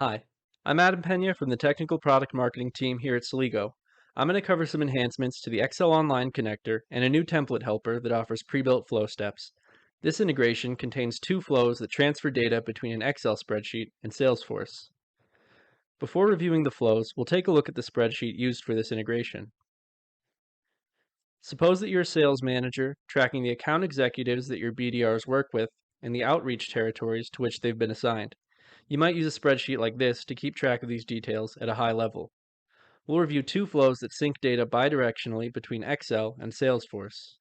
Hi, I'm Adam Pena from the Technical Product Marketing team here at Celigo. I'm going to cover some enhancements to the Excel Online connector and a new template helper that offers pre-built flow steps. This integration contains two flows that transfer data between an Excel spreadsheet and Salesforce. Before reviewing the flows, we'll take a look at the spreadsheet used for this integration. Suppose that you're a sales manager tracking the account executives that your BDRs work with and the outreach territories to which they've been assigned. You might use a spreadsheet like this to keep track of these details at a high level. We'll review two flows that sync data bidirectionally between Excel and Salesforce.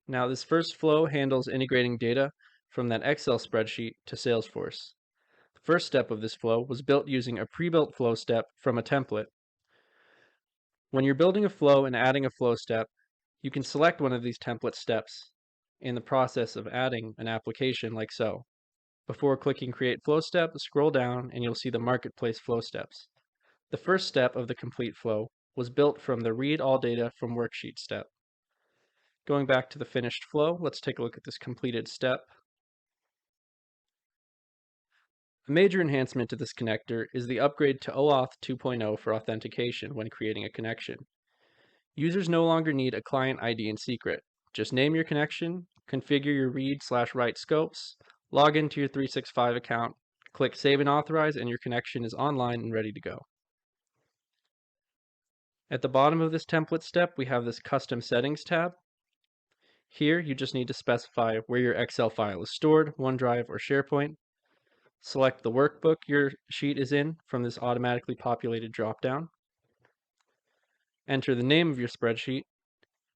Now, this first flow handles integrating data from that Excel spreadsheet to Salesforce. The first step of this flow was built using a pre-built flow step from a template. When you're building a flow and adding a flow step, you can select one of these template steps in the process of adding an application like so. Before clicking Create Flow Step, scroll down and you'll see the Marketplace flow steps. The first step of the complete flow was built from the Read All Data from Worksheet step. Going back to the finished flow, let's take a look at this completed step. A major enhancement to this connector is the upgrade to OAuth 2.0 for authentication when creating a connection. Users no longer need a client ID and secret. Just name your connection, configure your read/write scopes, log into your 365 account, click Save and Authorize, and your connection is online and ready to go. At the bottom of this template step, we have this Custom Settings tab. Here, you just need to specify where your Excel file is stored, OneDrive or SharePoint. Select the workbook your sheet is in from this automatically populated dropdown. Enter the name of your spreadsheet,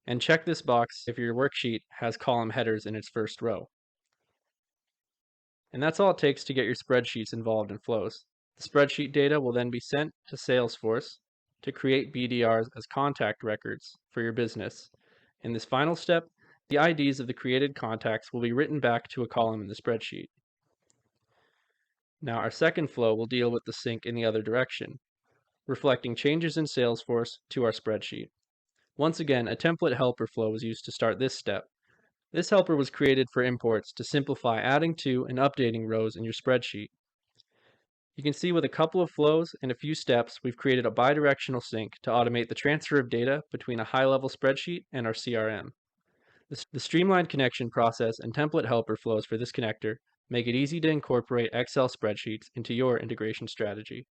and check this box if your worksheet has column headers in its first row. And that's all it takes to get your spreadsheets involved in flows. The spreadsheet data will then be sent to Salesforce to create BDRs as contact records for your business. In this final step, the IDs of the created contacts will be written back to a column in the spreadsheet. Now our second flow will deal with the sync in the other direction, reflecting changes in Salesforce to our spreadsheet. Once again, a template helper flow was used to start this step. This helper was created for imports to simplify adding to and updating rows in your spreadsheet. You can see with a couple of flows and a few steps, we've created a bidirectional sync to automate the transfer of data between a high-level spreadsheet and our CRM. The streamlined connection process and template helper flows for this connector make it easy to incorporate Excel spreadsheets into your integration strategy.